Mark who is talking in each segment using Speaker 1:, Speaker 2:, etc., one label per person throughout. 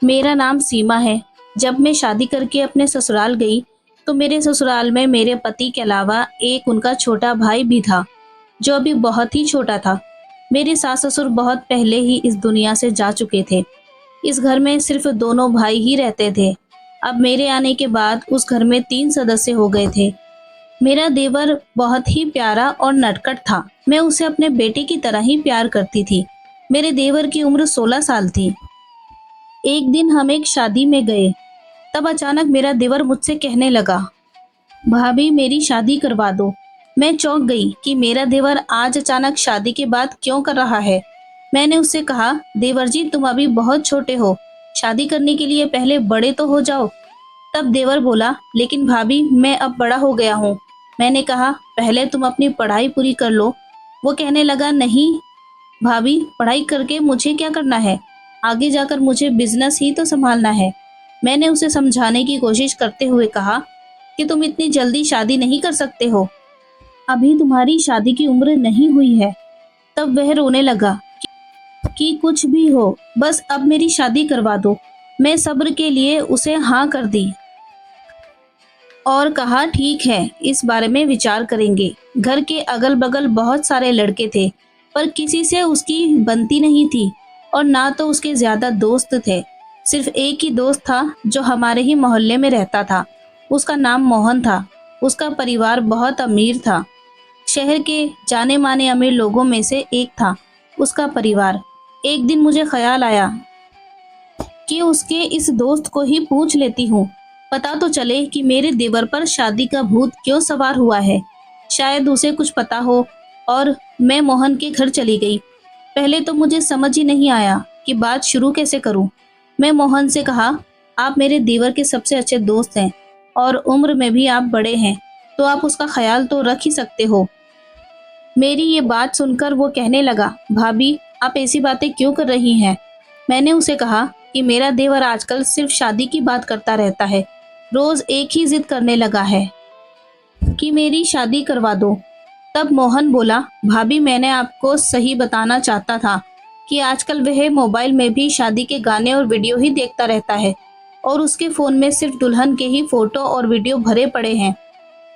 Speaker 1: मेरा नाम सीमा है। जब मैं शादी करके अपने ससुराल गई, तो मेरे ससुराल में मेरे पति के अलावा एक उनका छोटा भाई भी था, जो अभी बहुत ही छोटा था। मेरे सास-ससुर बहुत पहले ही इस दुनिया से जा चुके थे। इस घर में सिर्फ दोनों भाई ही रहते थे। अब मेरे आने के बाद उस घर में 3 सदस्य हो गए थे। मेरा देवर बहुत ही प्यारा और नटखट था। मैं उसे अपने बेटे की तरह ही प्यार करती थी। मेरे देवर की उम्र 16 साल थी। एक दिन हम एक शादी में गए, तब अचानक मेरा देवर मुझसे कहने लगा, भाभी मेरी शादी करवा दो। मैं चौंक गई कि मेरा देवर आज अचानक शादी की बात क्यों कर रहा है। मैंने उससे कहा, देवर जी तुम अभी बहुत छोटे हो, शादी करने के लिए पहले बड़े तो हो जाओ। तब देवर बोला, लेकिन भाभी मैं अब बड़ा हो गया हूँ। मैंने कहा, पहले तुम अपनी पढ़ाई पूरी कर लो। वो कहने लगा, नहीं भाभी, पढ़ाई करके मुझे क्या करना है, आगे जाकर मुझे बिजनेस ही तो संभालना है। मैंने उसे समझाने की कोशिश करते हुए कहा कि तुम इतनी जल्दी शादी नहीं कर सकते हो, अभी तुम्हारी शादी की उम्र नहीं हुई है। तब वह रोने लगा कि कुछ भी हो, बस अब मेरी शादी करवा दो। मैं सब्र के लिए उसे हाँ कर दी और कहा, ठीक है, इस बारे में विचार करेंगे। घर के अगल बगल बहुत सारे लड़के थे, पर किसी से उसकी बनती नहीं थी और ना तो उसके ज्यादा दोस्त थे। सिर्फ एक ही दोस्त था जो हमारे ही मोहल्ले में रहता था। उसका नाम मोहन था। उसका परिवार बहुत अमीर था। शहर के जाने माने अमीर लोगों में से एक था उसका परिवार। एक दिन मुझे ख्याल आया कि उसके इस दोस्त को ही पूछ लेती हूँ, पता तो चले कि मेरे देवर पर शादी का भूत क्यों सवार हुआ है। शायद उसे कुछ पता हो। और मैं मोहन के घर चली गई। पहले तो मुझे समझ ही नहीं आया कि बात शुरू कैसे करूं। मैं मोहन से कहा, आप मेरे देवर के सबसे अच्छे दोस्त हैं और उम्र में भी आप बड़े हैं, तो आप उसका ख्याल तो रख ही सकते हो। मेरी ये बात सुनकर वो कहने लगा, भाभी आप ऐसी बातें क्यों कर रही हैं। मैंने उसे कहा कि मेरा देवर आजकल सिर्फ शादी की बात करता रहता है, रोज एक ही जिद करने लगा है कि मेरी शादी करवा दो। तब मोहन बोला, भाभी मैंने आपको सही बताना चाहता था कि आजकल वह मोबाइल में भी शादी के गाने और वीडियो ही देखता रहता है और उसके फोन में सिर्फ दुल्हन के ही फोटो और वीडियो भरे पड़े हैं।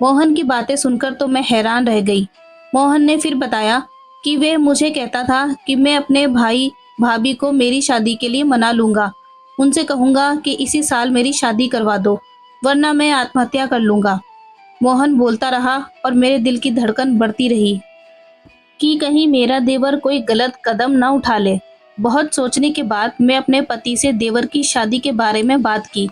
Speaker 1: मोहन की बातें सुनकर तो मैं हैरान रह गई। मोहन ने फिर बताया कि वह मुझे कहता था कि मैं अपने भाई भाभी को मेरी शादी के लिए मना लूंगा। उनसे कहूंगा कि इसी साल मेरी शादी करवा दो, वरना मैं आत्महत्या कर लूंगा। मोहन बोलता रहा और मेरे दिल की धड़कन बढ़ती रही कि कहीं मेरा देवर कोई गलत कदम न उठा ले। बहुत सोचने के बाद मैं अपने पति से देवर की शादी के बारे में बात की।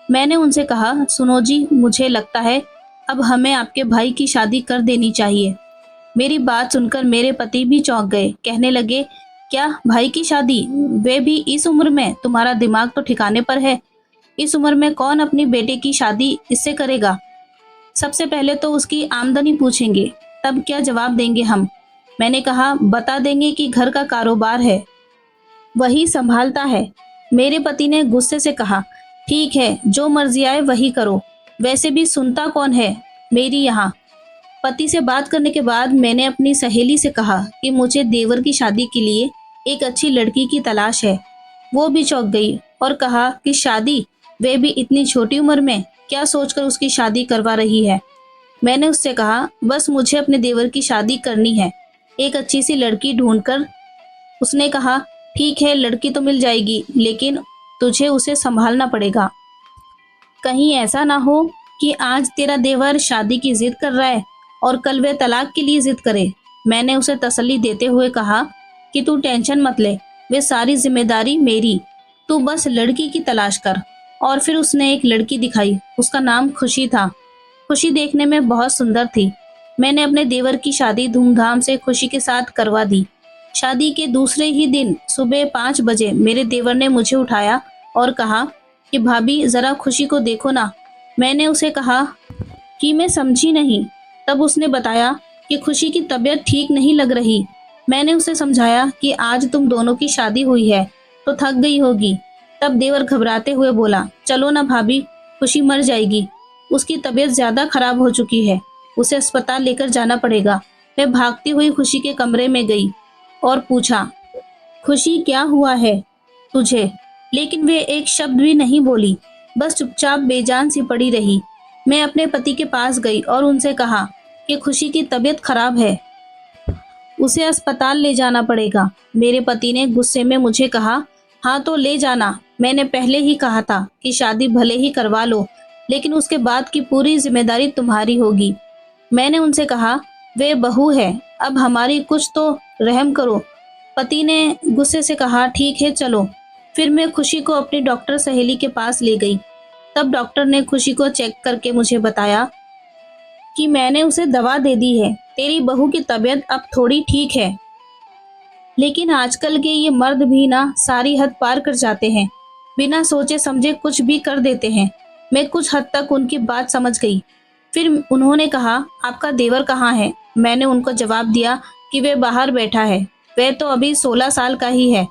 Speaker 1: मैंने उनसे कहा, सुनो जी, मुझे लगता है अब हमें आपके भाई की शादी कर देनी चाहिए। मेरी बात सुनकर मेरे पति भी चौंक गए। कहने लगे, क्या भाई की शादी, वे भी इस उम्र में? तुम्हारा दिमाग तो ठिकाने पर है। इस उम्र में कौन अपनी बेटे की शादी इससे करेगा। सबसे पहले तो उसकी आमदनी पूछेंगे, तब क्या जवाब देंगे हम। मैंने कहा, बता देंगे कि घर का कारोबार है, वही संभालता है। मेरे पति ने गुस्से से कहा, ठीक है, जो मर्जी आए वही करो, वैसे भी सुनता कौन है मेरी यहाँ। पति से बात करने के बाद मैंने अपनी सहेली से कहा कि मुझे देवर की शादी के लिए एक अच्छी लड़की की तलाश है। वो भी चौंक गई और कहा कि शादी, वे भी इतनी छोटी उम्र में, क्या सोचकर उसकी शादी करवा रही है। मैंने उससे कहा, बस मुझे अपने देवर की शादी करनी है, एक अच्छी सी लड़की ढूंढकर। उसने कहा, ठीक है, लड़की तो मिल जाएगी, लेकिन तुझे उसे संभालना पड़ेगा। कहीं ऐसा ना हो कि आज तेरा देवर शादी की जिद कर रहा है और कल वे तलाक के लिए जिद करे। मैंने उसे तसल्ली देते हुए कहा कि तू टेंशन मत ले, वे सारी जिम्मेदारी मेरी, तू बस लड़की की तलाश कर। और फिर उसने एक लड़की दिखाई। उसका नाम खुशी था। खुशी देखने में बहुत सुंदर थी। मैंने अपने देवर की शादी धूमधाम से खुशी के साथ करवा दी। शादी के दूसरे ही दिन सुबह 5 बजे मेरे देवर ने मुझे उठाया और कहा कि भाभी जरा खुशी को देखो ना। मैंने उसे कहा कि मैं समझी नहीं। तब उसने बताया कि खुशी की तबीयत ठीक नहीं लग रही। मैंने उसे समझाया कि आज तुम दोनों की शादी हुई है तो थक गई होगी। तब देवर घबराते हुए बोला, चलो ना भाभी, खुशी मर जाएगी, उसकी तबीयत ज्यादा खराब हो चुकी है, उसे अस्पताल लेकर जाना पड़ेगा। मैं भागती हुई खुशी के कमरे में गई और पूछा, खुशी क्या हुआ है तुझे। लेकिन वे एक शब्द भी नहीं बोली, बस चुपचाप बेजान सी पड़ी रही। मैं अपने पति के पास गई और उनसे कहा कि खुशी की तबीयत खराब है, उसे अस्पताल ले जाना पड़ेगा। मेरे पति ने गुस्से में मुझे कहा, हाँ तो ले जाना, मैंने पहले ही कहा था कि शादी भले ही करवा लो, लेकिन उसके बाद की पूरी जिम्मेदारी तुम्हारी होगी। मैंने उनसे कहा, वे बहू है, अब हमारी कुछ तो रहम करो। पति ने गुस्से से कहा, ठीक है चलो। फिर मैं खुशी को अपनी डॉक्टर सहेली के पास ले गई। तब डॉक्टर ने खुशी को चेक करके मुझे बताया कि मैंने उसे दवा दे दी है, तेरी बहू की तबीयत अब थोड़ी ठीक है। लेकिन आजकल के ये मर्द भी ना सारी हद पार कर जाते हैं, बिना सोचे समझे कुछ भी कर देते हैं। मैं कुछ हद तक उनकी बात समझ गई। फिर उन्होंने कहा, आपका देवर कहाँ है? मैंने उनको जवाब दिया कि वे बाहर बैठा है, वह तो अभी 16 साल का ही है।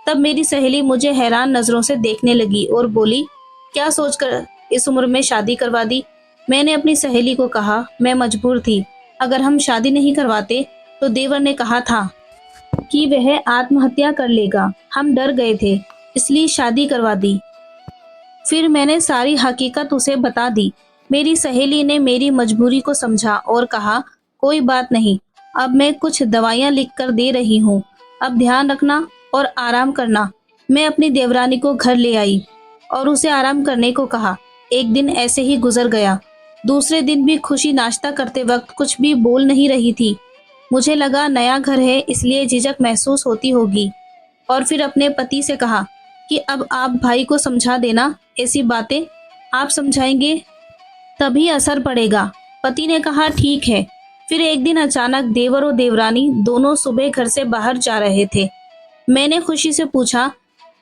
Speaker 1: तब मेरी सहेली मुझे हैरान नजरों से देखने लगी और बोली, क्या सोचकर इस उम्र में शादी करवा दी? मैंने अपनी सहेली को कहा, मैं मजबूर थी, अगर हम शादी नहीं करवाते तो देवर ने कहा था कि वह आत्महत्या कर लेगा। हम डर गए थे, इसलिए शादी करवा दी। फिर मैंने सारी हकीकत उसे बता दी। मेरी सहेली ने मेरी मजबूरी को समझा और कहा, कोई बात नहीं, अब मैं कुछ दवाइयाँ लिख कर दे रही हूँ, अब ध्यान रखना और आराम करना। मैं अपनी देवरानी को घर ले आई और उसे आराम करने को कहा। एक दिन ऐसे ही गुजर गया। दूसरे दिन भी खुशी नाश्ता करते वक्त कुछ भी बोल नहीं रही थी। मुझे लगा नया घर है इसलिए झिझक महसूस होती होगी, और फिर अपने पति से कहा कि अब आप भाई को समझा देना, ऐसी बातें आप समझाएंगे तभी असर पड़ेगा। पति ने कहा, ठीक है। फिर एक दिन अचानक देवर और देवरानी दोनों सुबह घर से बाहर जा रहे थे। मैंने खुशी से पूछा,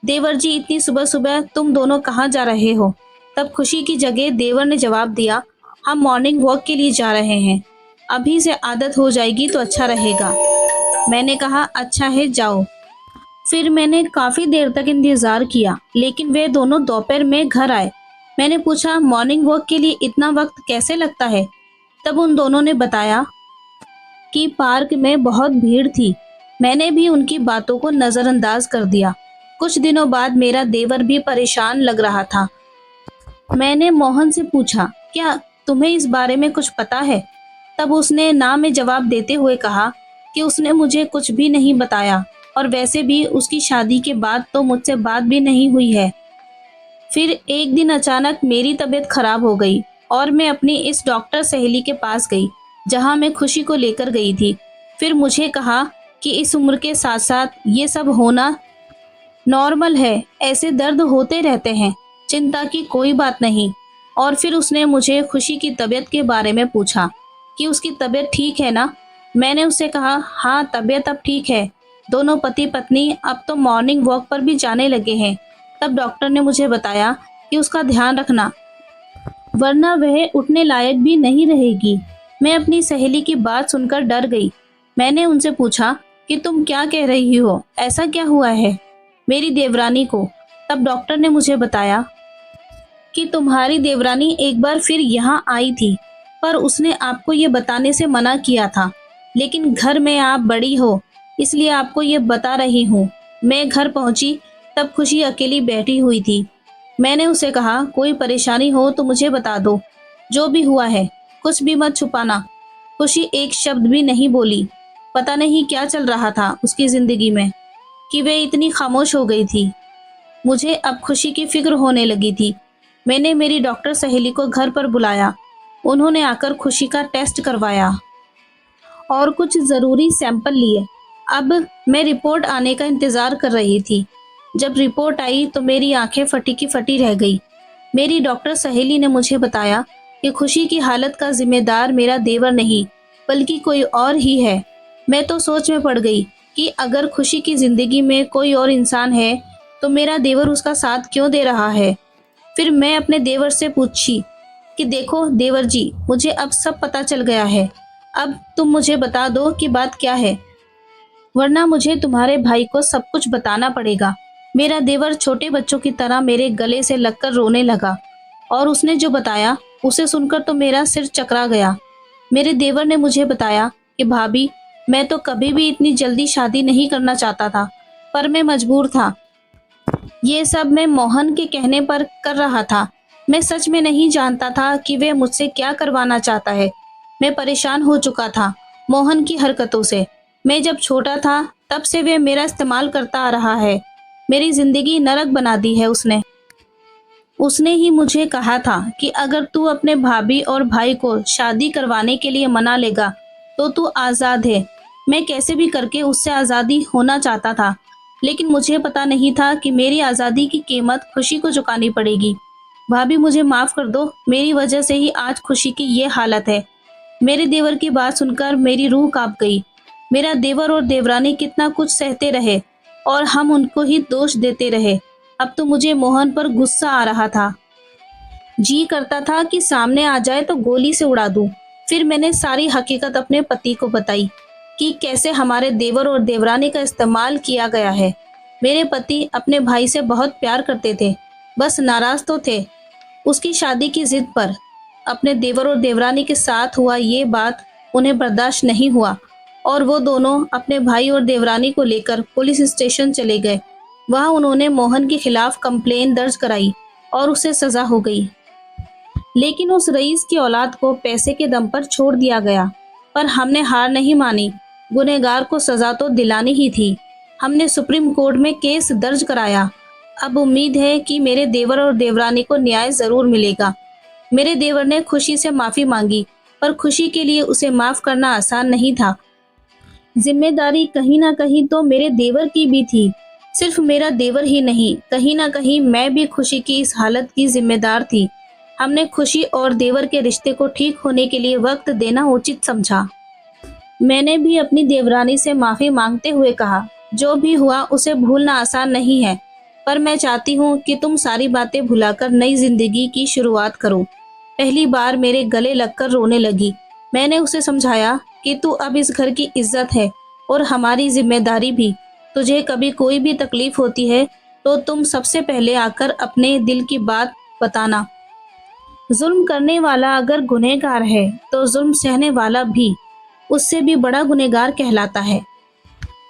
Speaker 1: देवर जी इतनी सुबह सुबह तुम दोनों कहाँ जा रहे हो? तब खुशी की जगह देवर ने जवाब दिया, हम मॉर्निंग वॉक के लिए जा रहे हैं, अभी से आदत हो जाएगी तो अच्छा रहेगा। मैंने कहा, अच्छा है जाओ। फिर मैंने काफी देर तक इंतजार किया, लेकिन वे दोनों दोपहर में घर आए। मैंने पूछा, मॉर्निंग वॉक के लिए इतना वक्त कैसे लगता है? तब उन दोनों ने बताया कि पार्क में बहुत भीड़ थी। मैंने भी उनकी बातों को नजरअंदाज कर दिया। कुछ दिनों बाद मेरा देवर भी परेशान लग रहा था। मैंने मोहन से पूछा, क्या तुम्हें इस बारे में कुछ पता है? तब उसने ना में जवाब देते हुए कहा कि उसने मुझे कुछ भी नहीं बताया, और वैसे भी उसकी शादी के बाद तो मुझसे बात भी नहीं हुई है। फिर एक दिन अचानक मेरी तबीयत खराब हो गई और मैं अपनी इस डॉक्टर सहेली के पास गई, जहां मैं खुशी को लेकर गई थी। फिर मुझे कहा कि इस उम्र के साथ साथ ये सब होना नॉर्मल है, ऐसे दर्द होते रहते हैं, चिंता की कोई बात नहीं। और फिर उसने मुझे खुशी की तबीयत के बारे में पूछा कि उसकी तबीयत ठीक है ना? मैंने उससे कहा, हाँ तबीयत अब ठीक है, दोनों पति पत्नी अब तो मॉर्निंग वॉक पर भी जाने लगे हैं। तब डॉक्टर ने मुझे बताया कि उसका ध्यान रखना, वरना वह उठने लायक भी नहीं रहेगी। मैं अपनी सहेली की बात सुनकर डर गई। मैंने उनसे पूछा कि तुम क्या कह रही हो, ऐसा क्या हुआ है मेरी देवरानी को? तब डॉक्टर ने मुझे बताया कि तुम्हारी देवरानी एक बार फिर यहाँ आई थी, पर उसने आपको ये बताने से मना किया था, लेकिन घर में आप बड़ी हो इसलिए आपको ये बता रही हूँ। मैं घर पहुँची तब खुशी अकेली बैठी हुई थी। मैंने उसे कहा, कोई परेशानी हो तो मुझे बता दो, जो भी हुआ है कुछ भी मत छुपाना। खुशी एक शब्द भी नहीं बोली। पता नहीं क्या चल रहा था उसकी जिंदगी में कि वे इतनी खामोश हो गई थी। मुझे अब खुशी की फिक्र होने लगी थी। मैंने मेरी डॉक्टर सहेली को घर पर बुलाया। उन्होंने आकर खुशी का टेस्ट करवाया और कुछ ज़रूरी सैंपल लिए। अब मैं रिपोर्ट आने का इंतज़ार कर रही थी। जब रिपोर्ट आई तो मेरी आंखें फटी की फटी रह गई। मेरी डॉक्टर सहेली ने मुझे बताया कि खुशी की हालत का जिम्मेदार मेरा देवर नहीं, बल्कि कोई और ही है। मैं तो सोच में पड़ गई कि अगर खुशी की ज़िंदगी में कोई और इंसान है तो मेरा देवर उसका साथ क्यों दे रहा है। फिर मैं अपने देवर से पूछी कि देखो देवर जी, मुझे अब सब पता चल गया है, अब तुम मुझे बता दो कि बात क्या है, वरना मुझे तुम्हारे भाई को सब कुछ बताना पड़ेगा। मेरा देवर छोटे बच्चों की तरह मेरे गले से लगकर रोने लगा, और उसने जो बताया उसे सुनकर तो मेरा सिर चकरा गया। मेरे देवर ने मुझे बताया कि भाभी, मैं तो कभी भी इतनी जल्दी शादी नहीं करना चाहता था, पर मैं मजबूर था। ये सब मैं मोहन के कहने पर कर रहा था। मैं सच में नहीं जानता था कि वह मुझसे क्या करवाना चाहता है। मैं परेशान हो चुका था मोहन की हरकतों से। मैं जब छोटा था तब से वह मेरा इस्तेमाल करता आ रहा है। मेरी जिंदगी नरक बना दी है उसने। उसने ही मुझे कहा था कि अगर तू अपने भाभी और भाई को शादी करवाने के लिए मना लेगा तो तू आज़ाद है। मैं कैसे भी करके उससे आज़ादी होना चाहता था, लेकिन मुझे पता नहीं था कि मेरी आज़ादी की कीमत खुशी को चुकानी पड़ेगी। भाभी मुझे माफ़ कर दो, मेरी वजह से ही आज खुशी की ये हालत है। मेरे देवर की बात सुनकर मेरी रूह कांप गई। मेरा देवर और देवरानी कितना कुछ सहते रहे और हम उनको ही दोष देते रहे। अब तो मुझे मोहन पर गुस्सा आ रहा था। जी करता था कि सामने आ जाए तो गोली से उड़ा दूं। फिर मैंने सारी हकीकत अपने पति को बताई कि कैसे हमारे देवर और देवरानी का इस्तेमाल किया गया है। मेरे पति अपने भाई से बहुत प्यार करते थे, बस नाराज तो थे उसकी शादी की जिद पर। अपने देवर और देवरानी के साथ हुआ ये बात उन्हें बर्दाश्त नहीं हुआ और वो दोनों अपने भाई और देवरानी को लेकर पुलिस स्टेशन चले गए। वहां उन्होंने मोहन के खिलाफ कंप्लेन दर्ज कराई और उसे सजा हो गई। लेकिन उस रईस की औलाद को पैसे के दम पर छोड़ दिया गया। पर हमने हार नहीं मानी। गुनहगार को सजा तो दिलानी ही थी। हमने सुप्रीम कोर्ट में केस दर्ज कराया। अब उम्मीद है कि मेरे देवर और देवरानी को न्याय जरूर मिलेगा। मेरे देवर ने खुशी से माफी मांगी, पर खुशी के लिए उसे माफ करना आसान नहीं था। जिम्मेदारी कहीं ना कहीं तो मेरे देवर की भी थी। सिर्फ मेरा देवर ही नहीं, कहीं ना कहीं मैं भी खुशी की इस हालत की जिम्मेदार थी। हमने खुशी और देवर के रिश्ते को ठीक होने के लिए वक्त देना उचित समझा। मैंने भी अपनी देवरानी से माफी मांगते हुए कहा, जो भी हुआ उसे भूलना आसान नहीं है, पर मैं चाहती हूँ कि तुम सारी बातें भुलाकर नई जिंदगी की शुरुआत करो। पहली बार मेरे गले लगकर रोने लगी। मैंने उसे समझाया कि तू अब इस घर की इज्जत है और हमारी जिम्मेदारी भी। तुझे कभी कोई भी तकलीफ होती है तो तुम सबसे पहले आकर अपने दिल की बात बताना। जुल्म करने वाला अगर गुनहगार है तो जुल्म सहने वाला भी उससे भी बड़ा गुनहगार कहलाता है।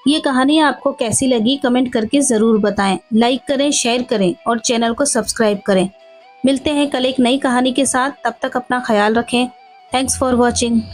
Speaker 1: ये कहानी आपको कैसी लगी कमेंट करके ज़रूर बताएं। लाइक करें, शेयर करें और चैनल को सब्सक्राइब करें। मिलते हैं कल एक नई कहानी के साथ। तब तक अपना ख्याल रखें। Thanks for watching.